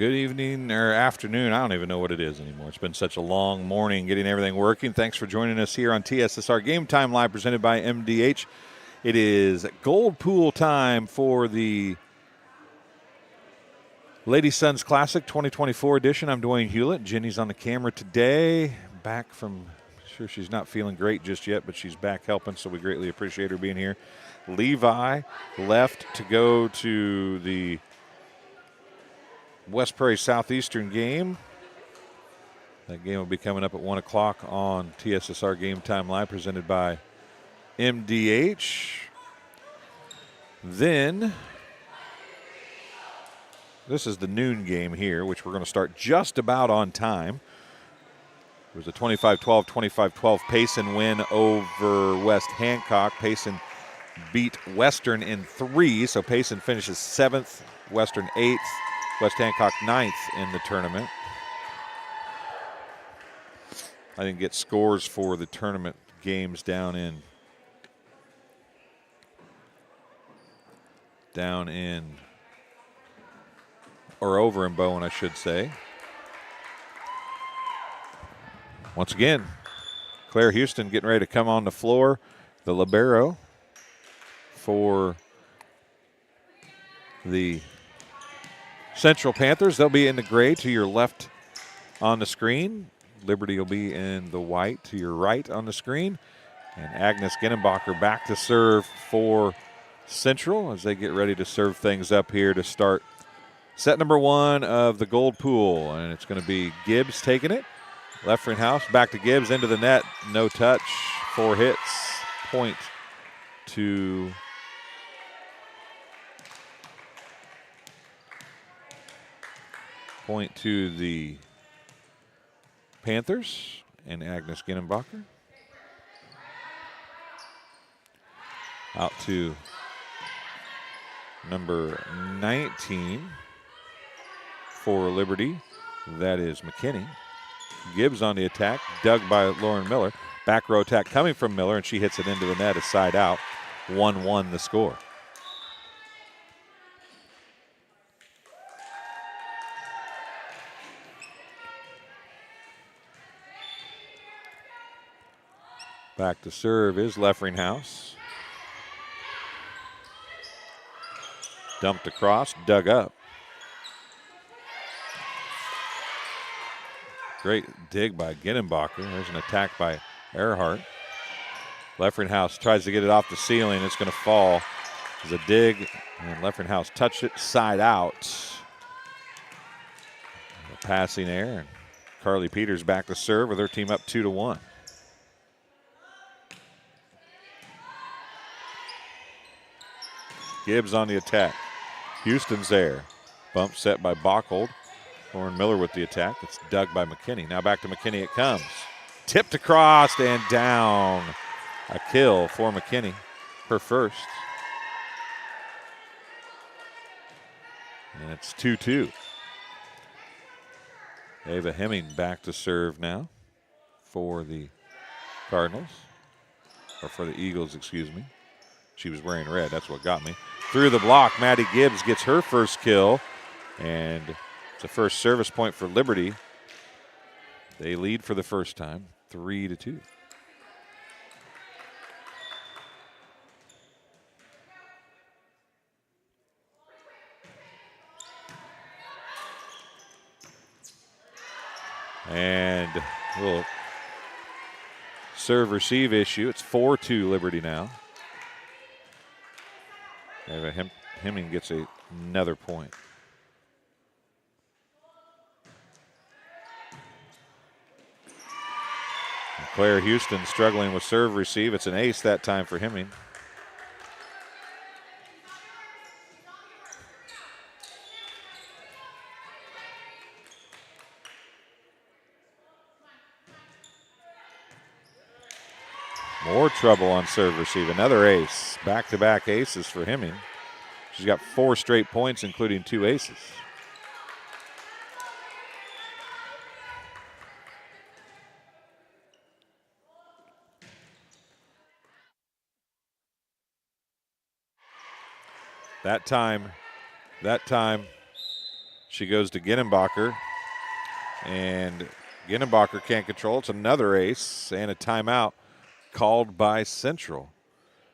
Good evening or afternoon. I don't even know what it is anymore. It's been such a long morning getting everything working. Thanks for joining us here on TSSR Game Time Live presented by MDH. It is gold pool time for the Lady Sons Classic 2024 edition. I'm Dwayne Hulett. Jenny's on the camera today. Back from, sure she's not feeling great just yet, but she's back helping, so we greatly appreciate her being here. Levi left to go to the West Prairie Southeastern game. That game will be coming up at 1 o'clock on TSSR Game Time Live presented by MDH. Then, this is the noon game here, which we're going to start just about on time. It was a 25-12, 25-12 Payson win over West Hancock. Payson beat Western in 3, so Payson finishes 7th, Western 8th, West Hancock 9th in the tournament. I didn't get scores for the tournament games down in or over in Bowen, I should say. Once again, Claire Houston getting ready to come on the floor. The libero for the Central Panthers. They'll be in the gray to your left on the screen. Liberty will be in the white to your right on the screen. And Agnes Ginnenbacher back to serve for Central as they get ready to serve things up here to start set number 1 of the gold pool. And it's going to be Gibbs taking it. Left ring house, back to Gibbs, into the net. No touch, 4 hits. Point to the Panthers and Agnes Ginnenbacher. Out to number 19 for Liberty. That is McKinney. Gibbs on the attack, dug by Lauren Miller. Back row attack coming from Miller, and she hits it into the net, a side out. 1-1 the score. Back to serve is Leffringhouse. Dumped across, dug up. Great dig by Ginnenbacher. There's an attack by Earhart. Leffringhouse tries to get it off the ceiling. It's going to fall. There's a dig, and Leffringhouse touched it side out. A passing error, and Carly Peters back to serve with her team up 2-1. Gibbs on the attack. Houston's there. Bump set by Bochold. Lauren Miller with the attack. It's dug by McKinney. Now back to McKinney it comes. Tipped across and down. A kill for McKinney. Her first. And it's 2-2. Ava Hemming back to serve now for the Cardinals. Or for the Eagles, excuse me. She was wearing red. That's what got me. Through the block, Maddie Gibbs gets her first kill. And it's a first service point for Liberty. They lead for the first time, 3-2. And a little serve-receive issue. It's 4-2 Liberty now. Hemming gets another point. Claire Houston struggling with serve receive. It's an ace that time for Hemming. More trouble on serve receive. Another ace. Back-to-back aces for Hemming. She's got 4 straight points, including 2 aces. That time, She goes to Ginnenbacher, and Ginnenbacher can't control. It's another ace and a timeout called by Central.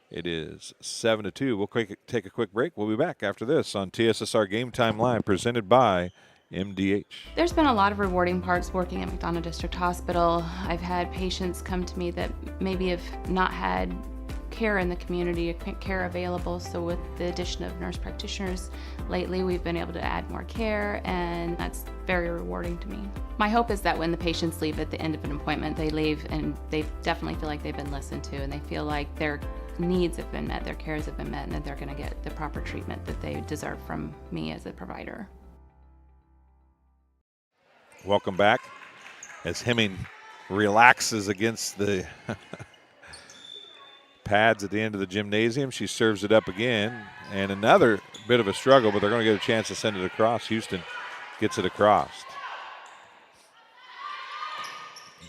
It is 7-2. We'll take a quick break. We'll be back after this on TSSR Game Time Live, presented by MDH. There's been a lot of rewarding parts working at McDonough District Hospital. I've had patients come to me that maybe have not had care in the community, care available. So with the addition of nurse practitioners lately, we've been able to add more care, and that's very rewarding to me. My hope is that when the patients leave at the end of an appointment, they leave and they definitely feel like they've been listened to, and they feel like their needs have been met, their cares have been met, and that they're going to get the proper treatment that they deserve from me as a provider. Welcome back as Hemming relaxes against the pads at the end of the gymnasium. She serves it up again, and another bit of a struggle, but they're going to get a chance to send it across. Houston gets it across.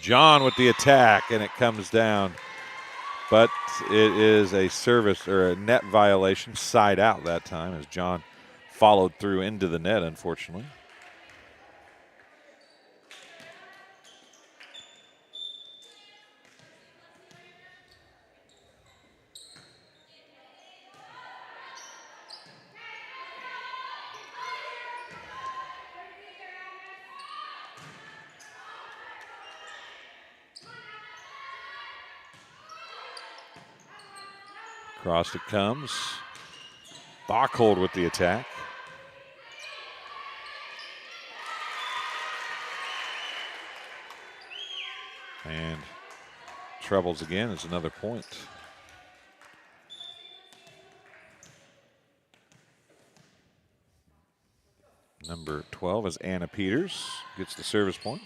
John with the attack, and it comes down. But it is a service or a net violation, side out that time, as John followed through into the net, unfortunately. Across it comes. Bachhold with the attack. And trebles again is another point. Number 12 is Anna Peters. Gets the service point.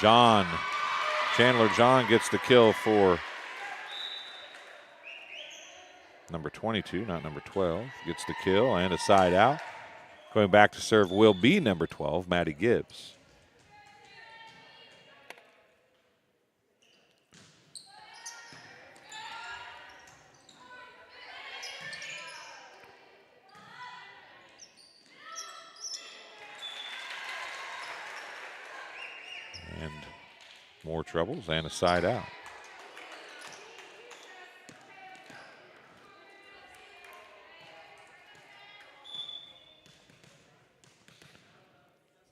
Chandler John gets the kill for number 22, not number 12. Gets the kill and a side out. Going back to serve will be number 12, Maddie Gibbs. And more troubles and a side out.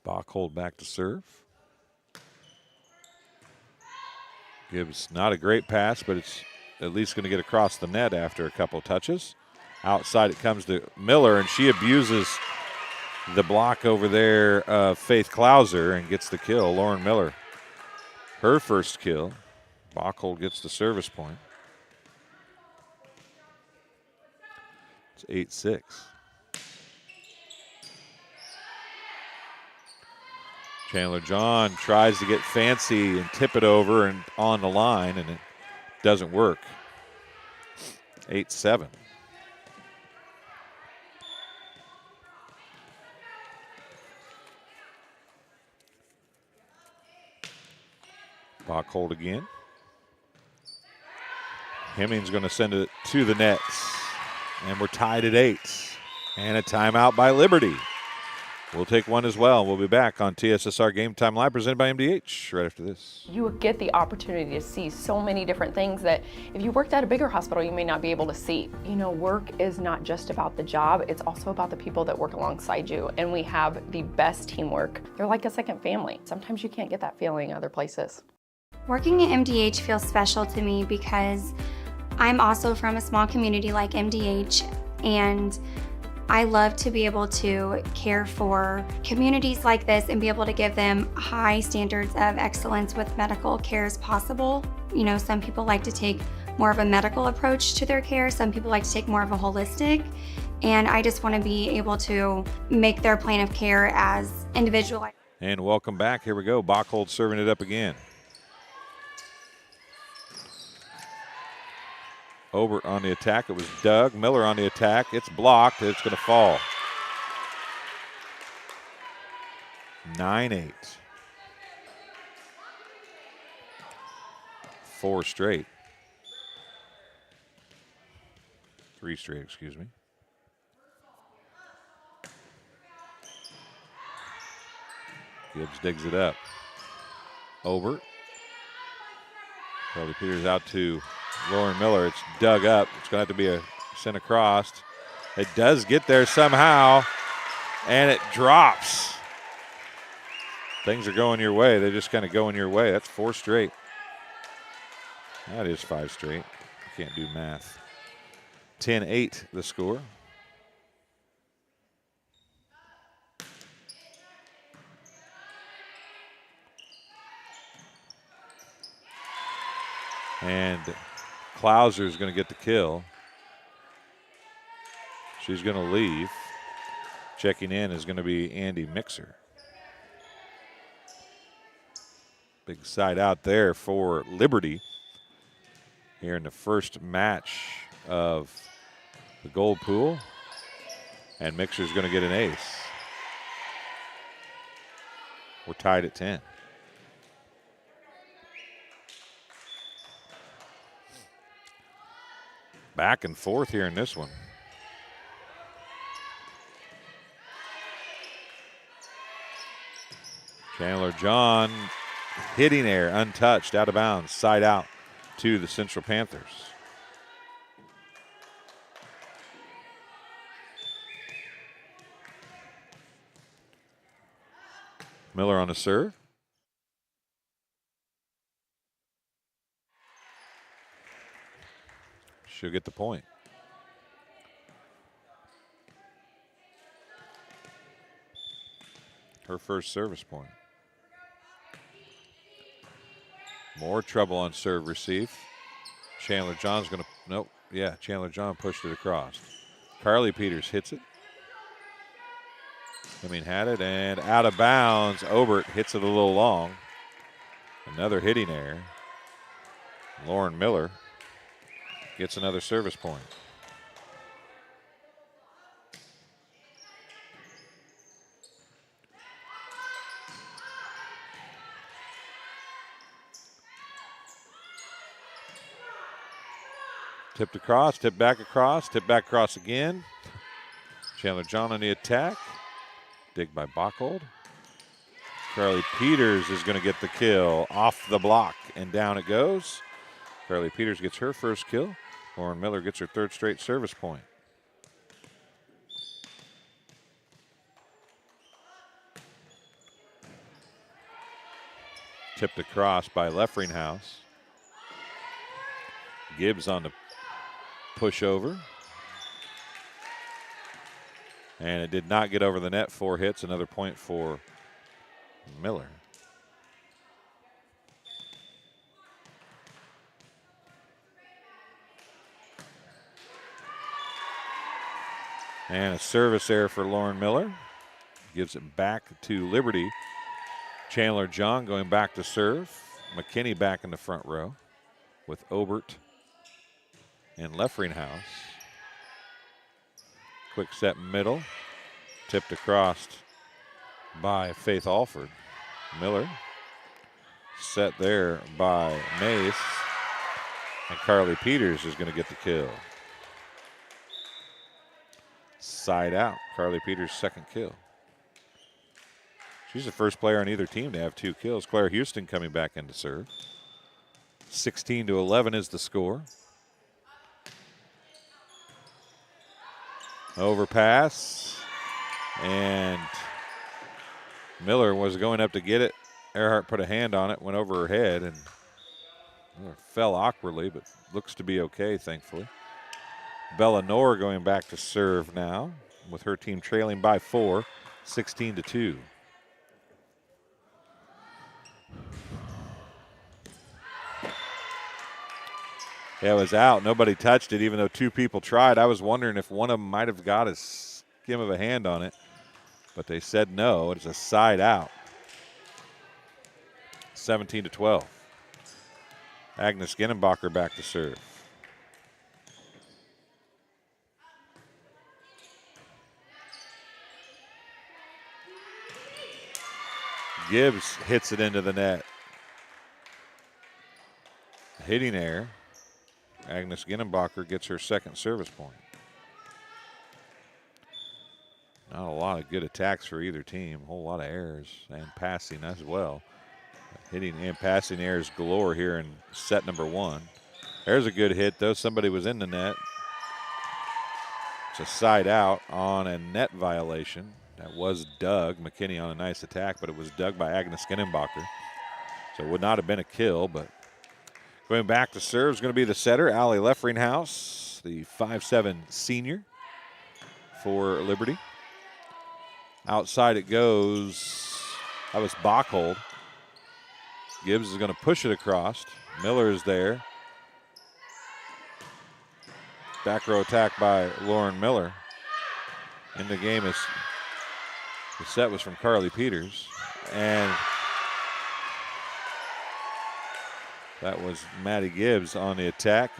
Bachhold back to serve. Gibbs, not a great pass, but it's at least going to get across the net after a couple touches. Outside it comes to Miller, and she abuses the block over there of Faith Klauser and gets the kill. Lauren Miller, her first kill. Bachhold gets the service point. It's 8-6. Chandler John tries to get fancy and tip it over and on the line, and it doesn't work. 8-7. Bachhold again. Hemming's going to send it to the nets. And we're tied at 8. And a timeout by Liberty. We'll take one as well. We'll be back on TSSR Game Time Live, presented by MDH, right after this. You get the opportunity to see so many different things that if you worked at a bigger hospital, you may not be able to see. You know, work is not just about the job, it's also about the people that work alongside you. And we have the best teamwork. They're like a second family. Sometimes you can't get that feeling other places. Working at MDH feels special to me because I'm also from a small community like MDH, and I love to be able to care for communities like this and be able to give them high standards of excellence with medical care as possible. You know, some people like to take more of a medical approach to their care. Some people like to take more of a holistic. And I just want to be able to make their plan of care as individualized. And welcome back. Here we go. Bachhold serving it up again. Over on the attack, it was Doug. Miller on the attack. It's blocked. It's going to fall. 9-8. 4 straight. 3 straight, excuse me. Gibbs digs it up. Obert. Carly Peters out to Lauren Miller. It's dug up. It's going to have to be a sent across. It does get there somehow, and it drops. Things are going your way. They're just kind of going your way. That's 4 straight. That is 5 straight. Can't do math. 10-8 the score. And Klauser is going to get the kill. She's going to leave. Checking in is going to be Andy Mixer. Big side out there for Liberty here in the first match of the gold pool. And Mixer's going to get an ace. We're tied at 10. Back and forth here in this one. Chandler John hitting air, untouched, out of bounds, side out to the Central Panthers. Miller on a serve. She'll get the point. Her first service point. More trouble on serve receive. Chandler John's going to, nope, yeah, Chandler John pushed it across. Carly Peters hits it. Had it, and out of bounds. Obert hits it a little long. Another hitting error. Lauren Miller gets another service point. Tipped across, tipped back across again. Chandler John on the attack. Dig by Bockhold. Carly Peters is going to get the kill off the block, and down it goes. Carly Peters gets her first kill. Lauren Miller gets her 3rd straight service point. Tipped across by Leffringhouse. Gibbs on the pushover. And it did not get over the net. 4 hits, another point for Miller. And a service error for Lauren Miller. Gives it back to Liberty. Chandler John going back to serve. McKinney back in the front row with Obert and Leffringhouse. Quick set middle. Tipped across by Faith Alford. Miller. Set there by Mace. And Carly Peters is going to get the kill. Side out. Carly Peters' 2nd kill. She's the first player on either team to have 2 kills. Claire Houston coming back in to serve. 16-11 is the score. Overpass, and Miller was going up to get it. Earhart put a hand on it, went over her head, and fell awkwardly, but looks to be okay, thankfully. Bella Noor going back to serve now, with her team trailing by 4, 16-2. Yeah, it was out. Nobody touched it, even though 2 people tried. I was wondering if one of them might have got a skim of a hand on it, but they said no. It's a side out. 17-12. Agnes Ginnenbacher back to serve. Gibbs hits it into the net. Hitting error. Agnes Ginnenbacher gets her 2nd service point. Not a lot of good attacks for either team. A whole lot of errors and passing as well. Hitting and passing errors galore here in set number 1. There's a good hit, though. Somebody was in the net. It's a side out on a net violation. That was Doug McKinney on a nice attack, but it was dug by Agnes Ginnenbacher. So it would not have been a kill, but going back to serve is going to be the setter, Allie Leffringhaus, the 5'7" senior for Liberty. Outside it goes. That was Bachhold. Gibbs is going to push it across. Miller is there. Back row attack by Lauren Miller. In the game is the set was from Carly Peters. And that was Maddie Gibbs on the attack.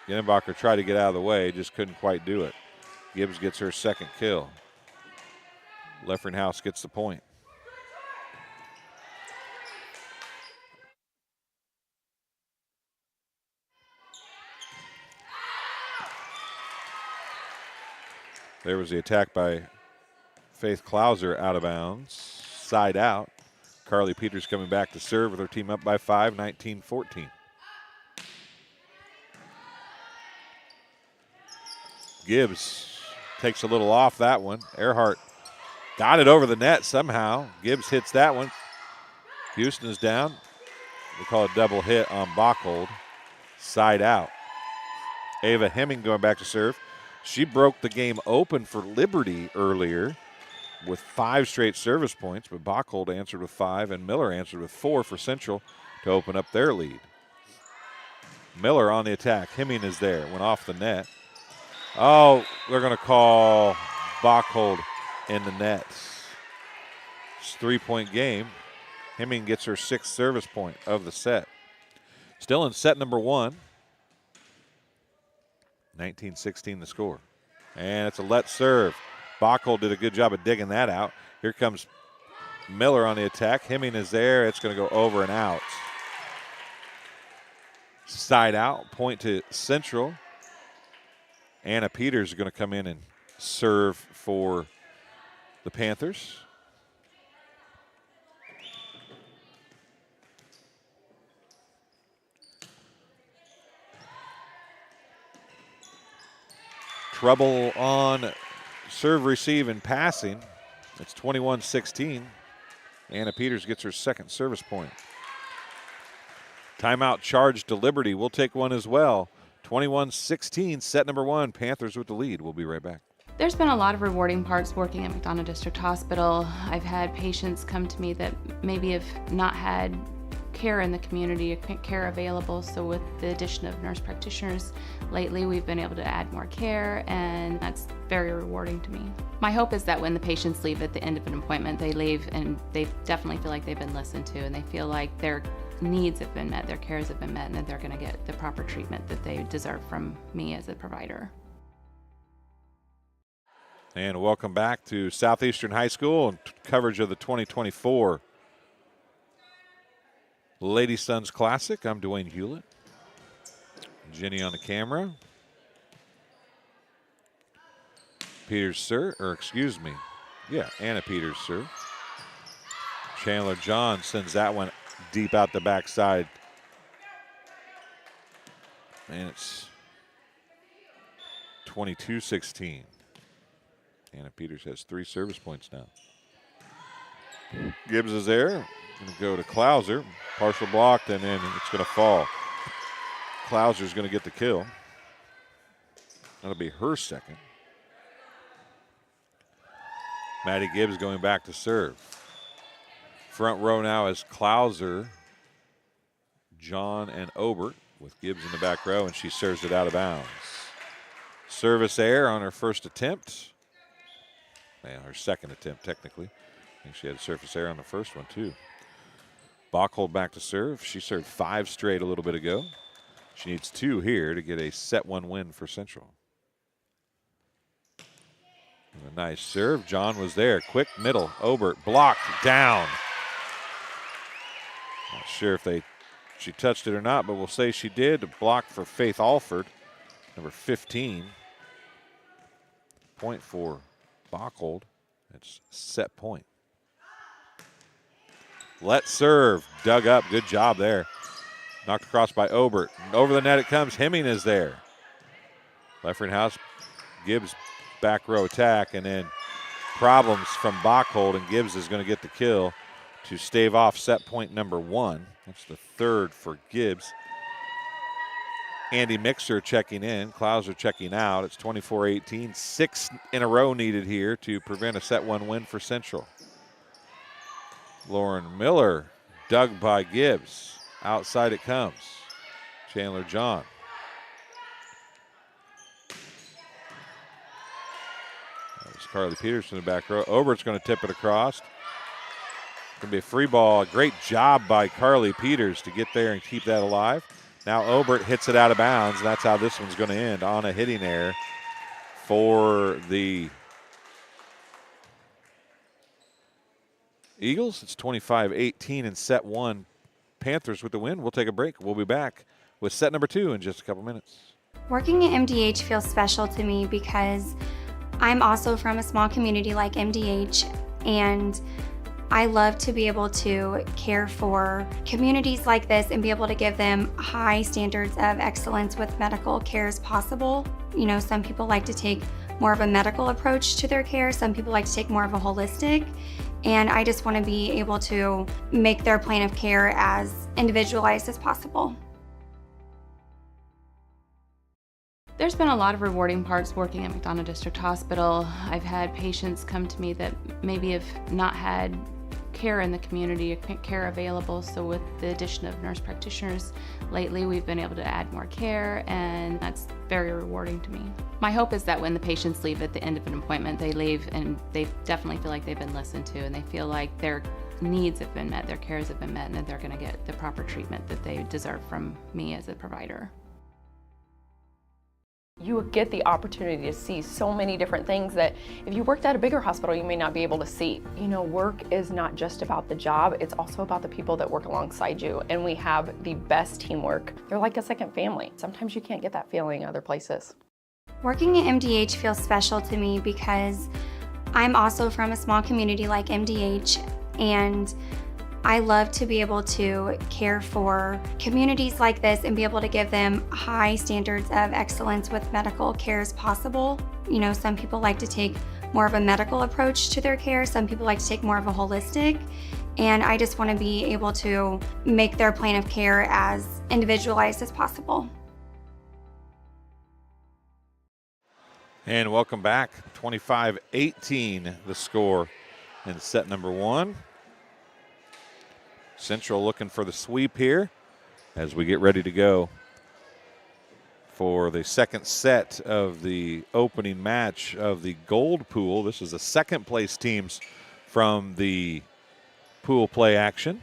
Ginnenbacher tried to get out of the way, just couldn't quite do it. Gibbs gets her second kill. Leffringhaus gets the point. There was the attack by Faith Klauser out of bounds. Side out. Carly Peters coming back to serve with her team up by 5, 19-14. Gibbs takes a little off that one. Earhart got it over the net somehow. Gibbs hits that one. Houston is down. We call it double hit on Bachhold. Side out. Ava Hemming going back to serve. She broke the game open for Liberty earlier with 5 straight service points, but Bachhold answered with 5 and Miller answered with 4 for Central to open up their lead. Miller on the attack. Hemming is there. Went off the net. Oh, they're going to call Bachhold in the net. It's a 3-point game. Hemming gets her 6th service point of the set. Still in set number 1. 19-16 the score. And it's a let serve. Bachhold did a good job of digging that out. Here comes Miller on the attack. Hemming is there. It's going to go over and out. Side out. Point to Central. Anna Peters is going to come in and serve for the Panthers. Trouble on serve, receive, and passing. It's 21-16. Anna Peters gets her 2nd service point. Timeout charge to Liberty. We'll take one as well. 21-16, set number 1. Panthers with the lead. We'll be right back. There's been a lot of rewarding parts working at McDonough District Hospital. I've had patients come to me that maybe have not had care in the community, care available. So with the addition of nurse practitioners lately, we've been able to add more care, and that's very rewarding to me. My hope is that when the patients leave at the end of an appointment, they leave and they definitely feel like they've been listened to, and they feel like their needs have been met, their cares have been met, and that they're going to get the proper treatment that they deserve from me as a provider. And welcome back to Southeastern High School and coverage of the 2024 Lady Sons Classic. I'm Dwayne Hulett. Jenny on the camera. Peters, sir, or excuse me. Yeah, Anna Peters, sir. Chandler John sends that one deep out the backside. And it's 22-16. Anna Peters has 3 service points now. Gibbs is there. Going to go to Klauser. Partial blocked, and then it's going to fall. Klauser's going to get the kill. That'll be her 2nd. Maddie Gibbs going back to serve. Front row now is Klauser, John, and Obert with Gibbs in the back row, and she serves it out of bounds. Service error on her first attempt. Well, her 2nd attempt, technically. I think she had a surface error on the first one, too. Bachhold back to serve. She served 5 straight a little bit ago. She needs 2 here to get a set 1 win for Central. And a nice serve. John was there. Quick middle. Obert blocked down. Not sure if she touched it or not, but we'll say she did. A block for Faith Alford, number 15. Point for Bachhold. It's set point. Let's serve. Dug up. Good job there. Knocked across by Obert. Over the net it comes. Hemming is there. Leffringhouse, Gibbs back row attack, and then problems from Bachhold, and Gibbs is going to get the kill to stave off set point number 1. That's the third for Gibbs. Andy Mixer checking in. Klauser checking out. It's 24-18. 6 in a row needed here to prevent a set 1 win for Central. Lauren Miller, dug by Gibbs. Outside it comes. Chandler John. There's Carly Peters in the back row. Obert's going to tip it across. Going to be a free ball. A great job by Carly Peters to get there and keep that alive. Now Obert hits it out of bounds. And that's how this one's going to end, on a hitting error for the Eagles. It's 25-18 in set 1. Panthers with the win. We'll take a break. We'll be back with set number 2 in just a couple minutes. Working at MDH feels special to me because I'm also from a small community like MDH, and I love to be able to care for communities like this and be able to give them high standards of excellence with medical care as possible. You know, some people like to take more of a medical approach to their care. Some people like to take more of a holistic. And I just want to be able to make their plan of care as individualized as possible. There's been a lot of rewarding parts working at McDonough District Hospital. I've had patients come to me that maybe have not had care in the community, care available. So with the addition of nurse practitioners lately, we've been able to add more care, and that's very rewarding to me. My hope is that when the patients leave at the end of an appointment, they leave and they definitely feel like they've been listened to, and they feel like their needs have been met, their cares have been met, and that they're going to get the proper treatment that they deserve from me as a provider. You get the opportunity to see so many different things that if you worked at a bigger hospital, you may not be able to see. You know, work is not just about the job, it's also about the people that work alongside you. And we have the best teamwork. They're like a second family. Sometimes you can't get that feeling other places. Working at MDH feels special to me because I'm also from a small community like MDH, and I love to be able to care for communities like this and be able to give them high standards of excellence with medical care as possible. You know, some people like to take more of a medical approach to their care. Some people like to take more of a holistic. And I just want to be able to make their plan of care as individualized as possible. And welcome back. 25-18 the score in set number 1. Central looking for the sweep here as we get ready to go for the second set of the opening match of the gold pool. This is the second place teams from the pool play action.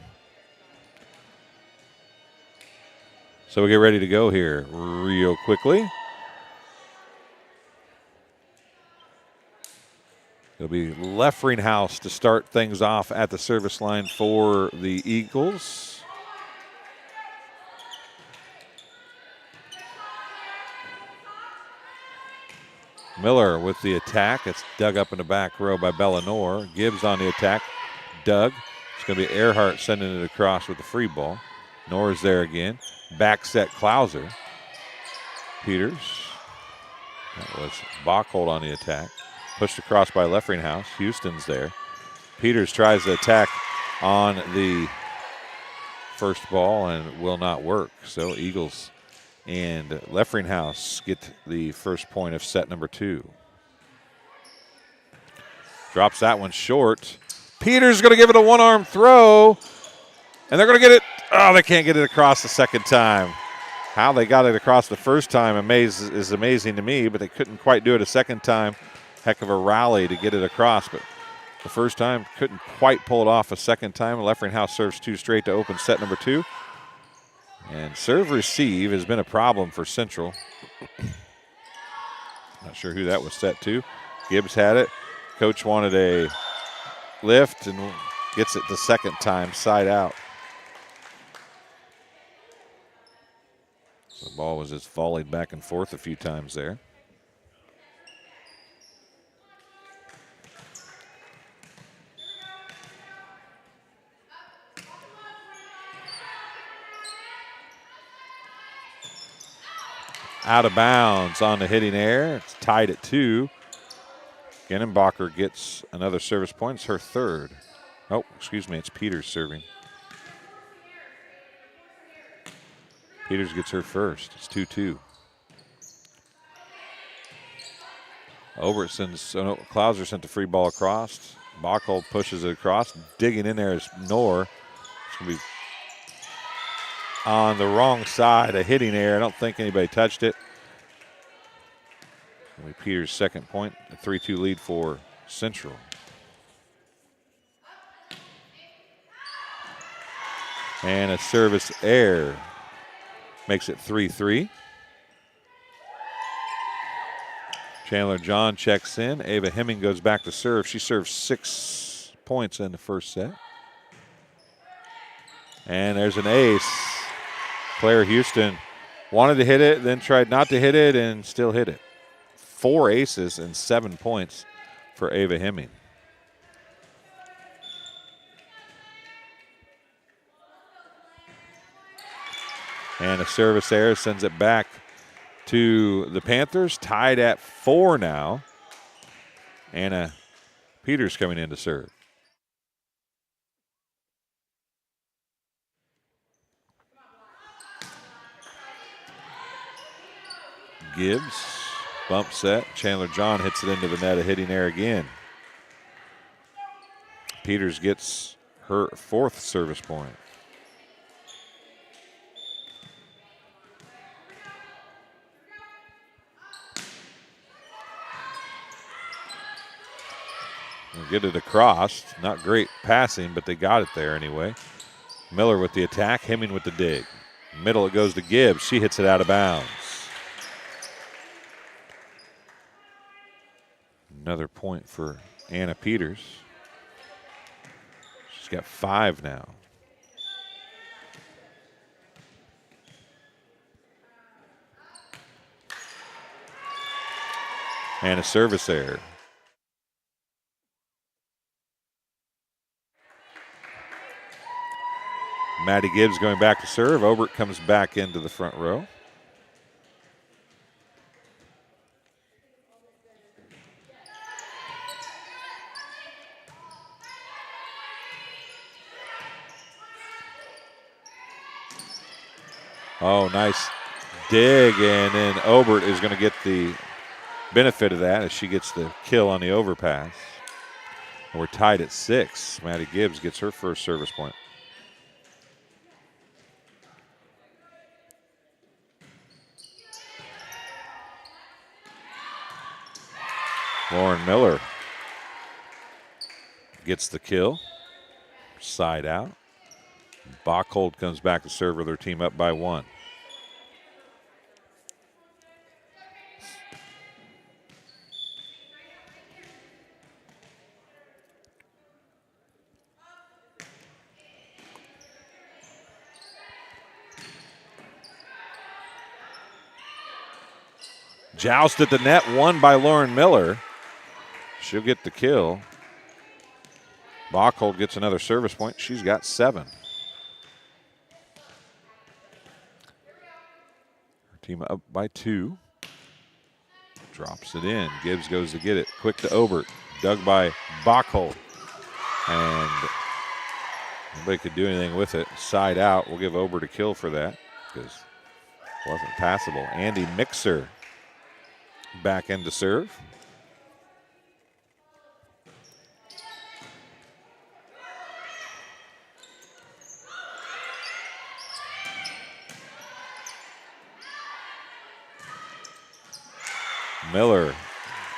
So we get ready to go here real quickly. It'll be Leffringhouse to start things off at the service line for the Eagles. Miller with the attack. It's dug up in the back row by Bellanor. Gibbs on the attack. Dug. It's going to be Earhart sending it across with the free ball. Nor's there again. Back set Klauser. Peters. That was Bachhold on the attack. Pushed across by Leffringhouse. Houston's there. Peters tries to attack on the first ball and will not work. So Eagles and Leffringhouse get the first point of set number 2. Drops that one short. Peters going to give it a one-arm throw. And they're going to get it. Oh, they can't get it across the second time. How they got it across the first time is amazing to me, but they couldn't quite do it a second time. Heck of a rally to get it across, but the first time couldn't quite pull it off a second time. Leffringhouse serves 2 straight to open set number 2. And serve receive has been a problem for Central. Not sure who that was set to. Gibbs had it. Coach wanted a lift and gets it the second time, side out. So the ball was just volleyed back and forth a few times there. out of bounds on the hitting error. It's tied at 2. Genenbacher gets another service point. It's her third. Oh, excuse me, it's Peters serving. Peters gets her first. It's 2-2. Over it sends, Klauser sent the free ball across. Bachhold pushes it across. Digging in there is Knorr. It's going to be on the wrong side, a hitting error. I don't think anybody touched it. It'll be Peters' second point, a 3-2 lead for Central. And a service error makes it 3-3. Chandler John checks in. Ava Hemming goes back to serve. She served 6 points in the first set. And there's an ace. Claire Houston wanted to hit it, then tried not to hit it, and still hit it. 4 aces and 7 points for Ava Hemming. And a service error sends it back to the Panthers, tied at 4 now. Anna Peters coming in to serve. Gibbs, bump set. Chandler John hits it into the net, a hitting error again. Peters gets her 4th service point. They'll get it across. Not great passing, but they got it there anyway. Miller with the attack, Hemming with the dig. Middle it goes to Gibbs. She hits it out of bounds. Another point for Anna Peters. She's got 5 now. And a service error. Maddie Gibbs going back to serve. Obert comes back into the front row. Oh, nice dig, and then Obert is going to get the benefit of that as she gets the kill on the overpass. And we're tied at 6. Maddie Gibbs gets her first service point. Lauren Miller gets the kill. Side out. Bachhold comes back to serve with her team up by 1. Joust at the net, won by Lauren Miller. She'll get the kill. Bachhold gets another service point. She's got 7. Her team up by 2. Drops it in. Gibbs goes to get it. Quick to Obert. Dug by Bachhold. And nobody could do anything with it. Side out. We'll give Obert a kill for that because it wasn't passable. Andy Mixer back in to serve. Miller,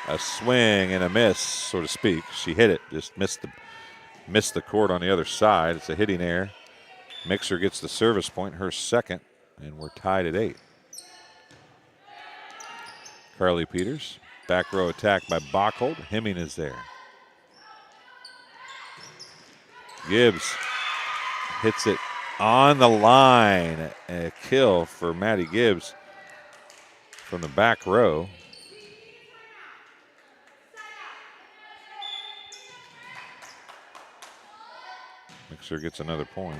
a swing and a miss, so to speak. She hit it, just missed the court on the other side. It's a hitting error. Mixer gets the service point, her second, and we're tied at 8. Carly Peters, back row attack by Bachhold. Hemming is there. Gibbs hits it on the line. A kill for Maddie Gibbs from the back row. Mixer gets another point.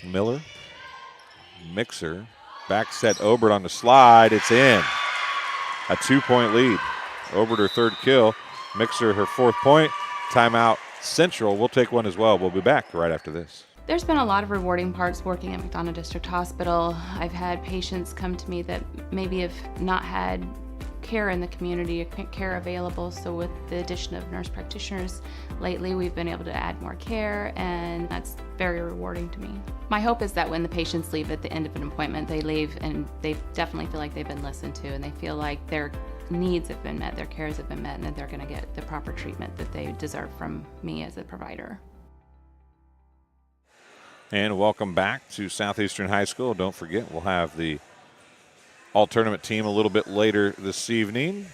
Miller. Mixer. Back set Obert on the slide. It's in. A 2-point lead. Obert her third kill. Mixer her fourth point. Timeout Central. We'll take one as well. We'll be back right after this. There's been a lot of rewarding parts working at McDonough District Hospital. I've had patients come to me that maybe have not had care in the community, care available. So with the addition of nurse practitioners lately, we've been able to add more care, and that's very rewarding to me. My hope is that when the patients leave at the end of an appointment, they leave and they definitely feel like they've been listened to, and they feel like their needs have been met, their cares have been met, and that they're going to get the proper treatment that they deserve from me as a provider. And welcome back to Southeastern High School. Don't forget, we'll have the all-tournament team a little bit later this evening.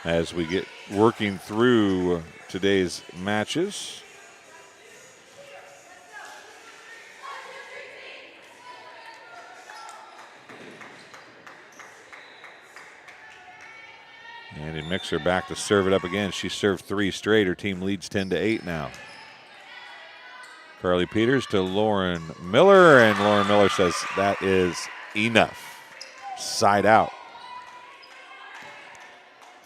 As we get working through today's matches. And in Mixer back to serve it up again. She served 3 straight. Her team leads 10-8 now. Carly Peters to Lauren Miller, and Lauren Miller says that is enough. Side out.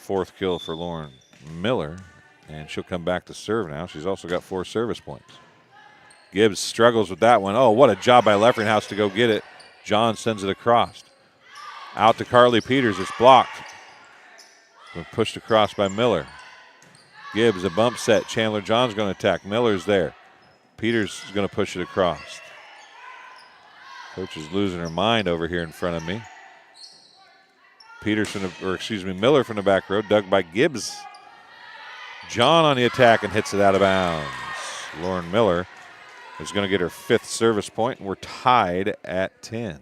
4th kill for Lauren Miller, and she'll come back to serve now. She's also got 4 service points. Gibbs struggles with that one. Oh, what a job by Leffringhouse to go get it. John sends it across. Out to Carly Peters. It's blocked. Pushed across by Miller. Gibbs, a bump set. Chandler John's going to attack. Miller's there. Peters is going to push it across. Coach is losing her mind over here in front of me. Miller from the back row, dug by Gibbs. John on the attack and hits it out of bounds. Lauren Miller is going to get her 5th service point, and we're tied at 10.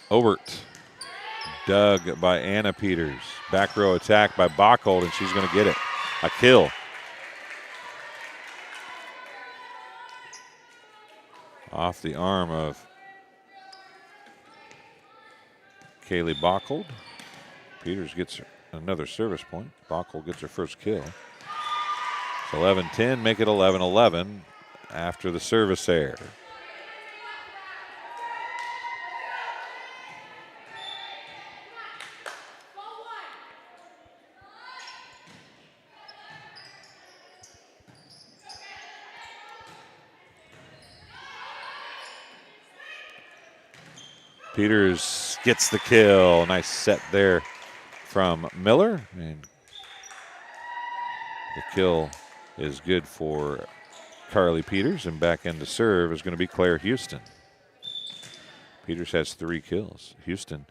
Obert, dug by Anna Peters. Back row attack by Bachhold, and she's going to get it. A kill. Off the arm of Kaylee Bachhold. Peters gets another service point. Bachhold gets her first kill. It's 11-10, make it 11-11 after the service error. Peters gets the kill. Nice set there from Miller. And the kill is good for Carly Peters. And back in to serve is going to be Claire Houston. Peters has 3 kills. Houston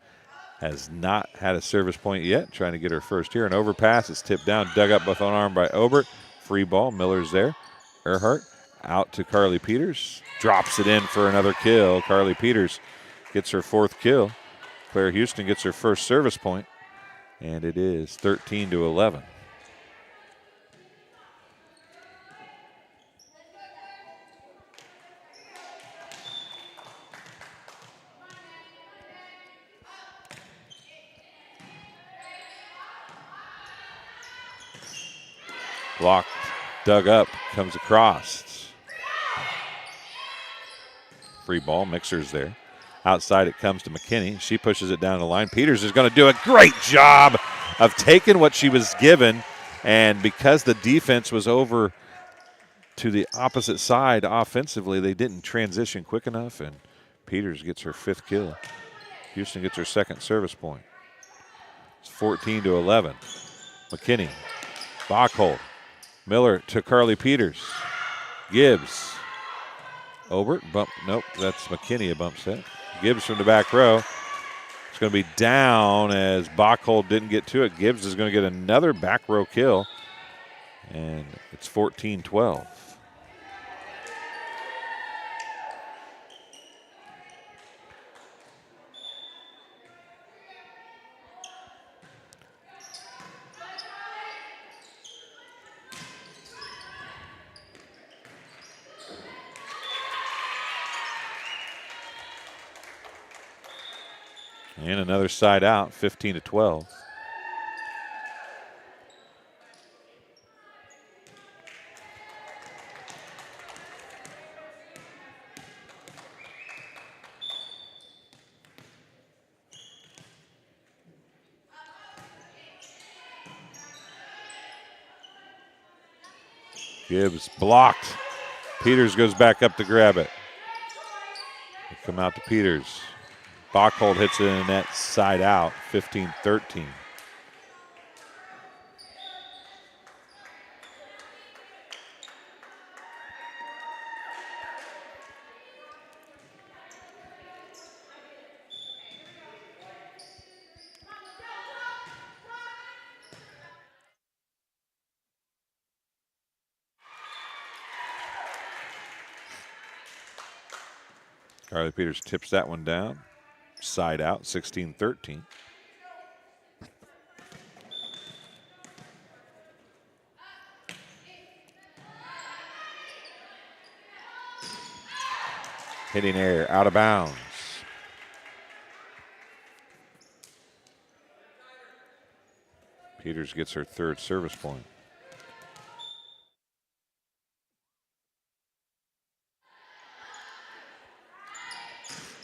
has not had a service point yet. Trying to get her first here. An overpass is tipped down. Dug up with one arm by Obert. Free ball. Miller's there. Earhart out to Carly Peters. Drops it in for another kill. Carly Peters gets her 4th kill. Claire Houston gets her first service point, and it is 13-11. Blocked, dug up, comes across. Free ball, Mixer's there. Outside it comes to McKinney. She pushes it down the line. Peters is going to do a great job of taking what she was given, and because the defense was over to the opposite side offensively, they didn't transition quick enough, and Peters gets her 5th kill. Houston gets her 2nd service point. It's 14-11. McKinney, Bachhold, Miller to Carly Peters. Gibbs, Obert, bump, nope, that's McKinney, a bump set. Gibbs from the back row. It's going to be down as Bachhold didn't get to it. Gibbs is going to get another back row kill, and it's 14-12. And another side out, 15-12. Gibbs blocked. Peters goes back up to grab it. They come out to Peters. Bachhold hits it in the net, side out, 15-13. Carly Peters tips that one down. Side out, 16-13. Hitting air, out of bounds. Peters gets her third service point.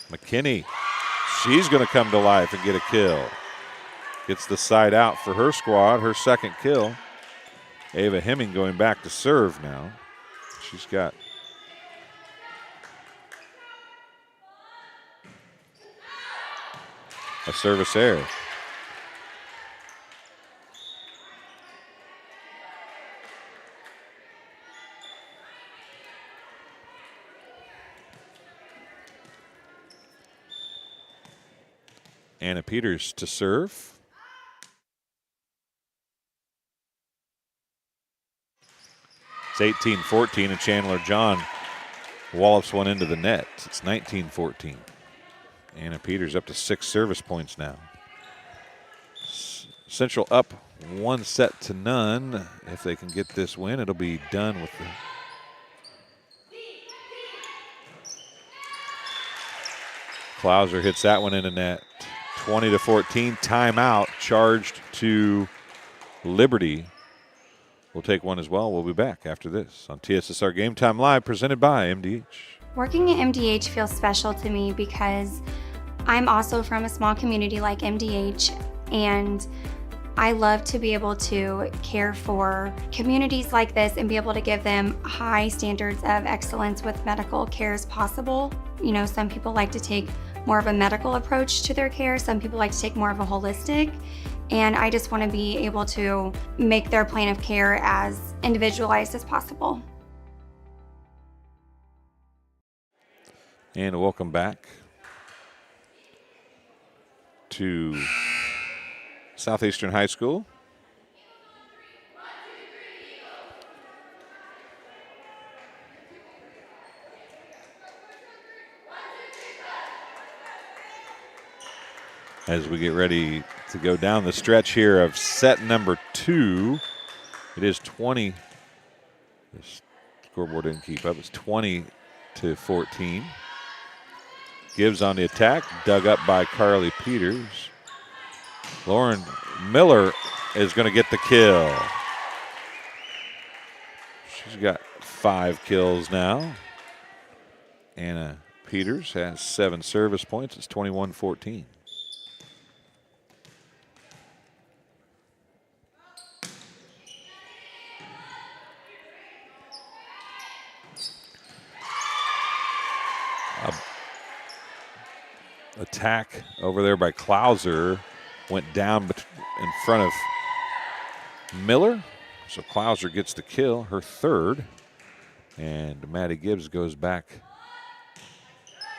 McKinney, she's going to come to life and get a kill. Gets the side out for her squad, her second kill. Ava Hemming going back to serve now. She's got a service error. Anna Peters to serve. It's 18-14, and Chandler John wallops one into the net. It's 19-14. Anna Peters up to 6 service points now. Central up 1-0. If they can get this win, it'll be done with the Klauser hits that one in the net. 20-14, timeout charged to Liberty. We'll take one as well. We'll be back after this on TSSR Game Time Live, presented by MDH. Working at MDH feels special to me because I'm also from a small community like MDH, and I love to be able to care for communities like this and be able to give them high standards of excellence with medical care as possible. You know, some people like to take more of a medical approach to their care. Some people like to take more of a holistic. And I just want to be able to make their plan of care as individualized as possible. And welcome back to Southeastern High School. As we get ready to go down the stretch here of set number 2, it is 20. The scoreboard didn't keep up. It's 20-14. Gibbs on the attack, dug up by Carly Peters. Lauren Miller is going to get the kill. She's got 5 kills now. Anna Peters has 7 service points. It's 21-14. Attack over there by Klauser went down in front of Miller. So Klauser gets the kill, her third. And Maddie Gibbs goes back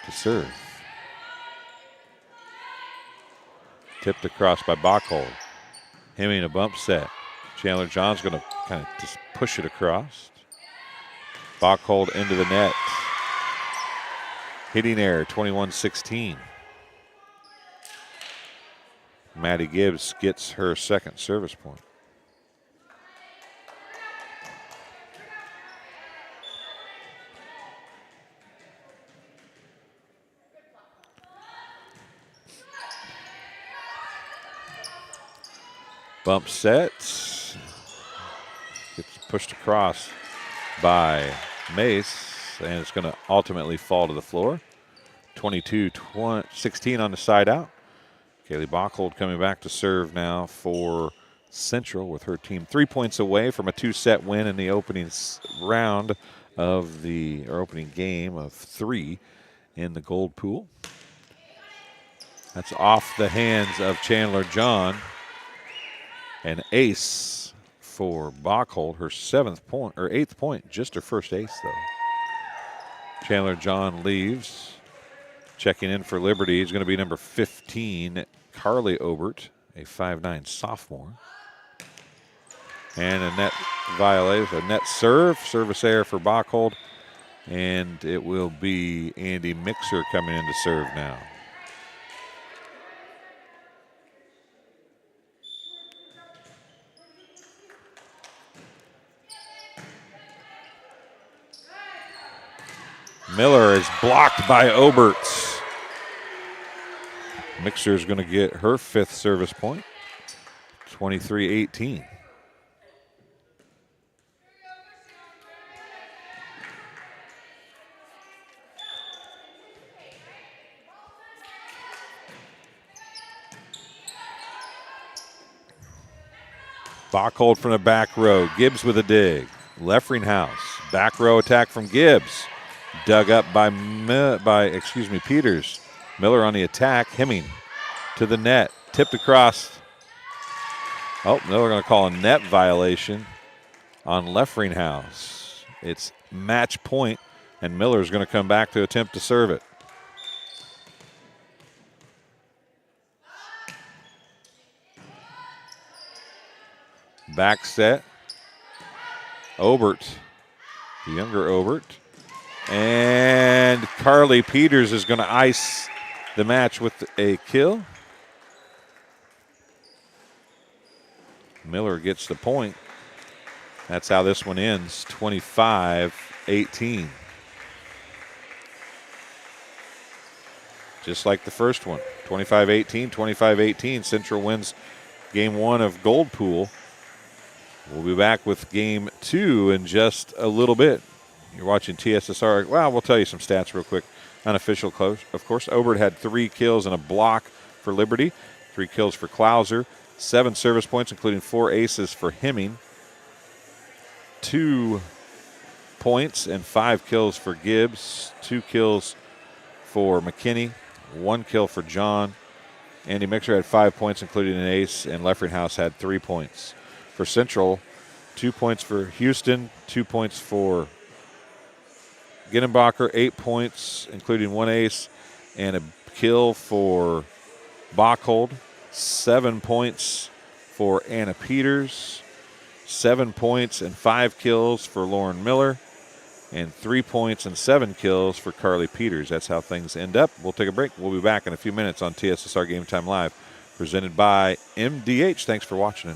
to serve. Tipped across by Bachhold. Hemming a bump set. Chandler John's going to kind of just push it across. Bachhold into the net. Hitting error, 21-16. Maddie Gibbs gets her second service point. Bump sets. Gets pushed across by Mace, and it's going to ultimately fall to the floor. 22-16 on the side out. Kaylee Bockhold coming back to serve now for Central with her team 3 points away from a 2-set win in the opening round of opening game of 3 in the gold pool. That's off the hands of Chandler John. An ace for Bockhold, her 8th point, just her first ace though. Chandler John leaves. Checking in for Liberty is going to be number 15, Carly Obert, a 5'9" sophomore. And a net violation, a net service error for Bockhold. And it will be Andy Mixer coming in to serve now. Miller is blocked by Oberts. Mixer is going to get her 5th service point, 23-18. Bockhold from the back row. Gibbs with a dig. Leffringhouse. Back row attack from Gibbs. Dug up by Peters. Miller on the attack. Hemming to the net. Tipped across. Oh, Miller going to call a net violation on Leffringhouse. It's match point, and Miller's going to come back to attempt to serve it. Back set. Obert, the younger Obert. And Carly Peters is going to ice the match with a kill. Miller gets the point. That's how this one ends, 25-18. Just like the first one, 25-18, 25-18. Central wins game 1 of Gold Pool. We'll be back with game 2 in just a little bit. You're watching TSSR. Well, we'll tell you some stats real quick. Unofficial close, of course. Obert had 3 kills and a block for Liberty, 3 kills for Klauser, 7 service points, including 4 aces for Hemming, 2 points and 5 kills for Gibbs, 2 kills for McKinney, 1 kill for John. Andy Mixer had 5 points, including an ace, and Leffringhouse had 3 points. For Central, 2 points for Houston, 2 points for Ginenbacher, 8 points, including 1 ace, and a kill for Bockhold. 7 points for Anna Peters, 7 points and 5 kills for Lauren Miller, and 3 points and 7 kills for Carly Peters. That's how things end up. We'll take a break. We'll be back in a few minutes on TSSR Game Time Live, presented by MDH. Thanks for watching.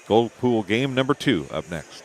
Gold Pool game number 2 up next.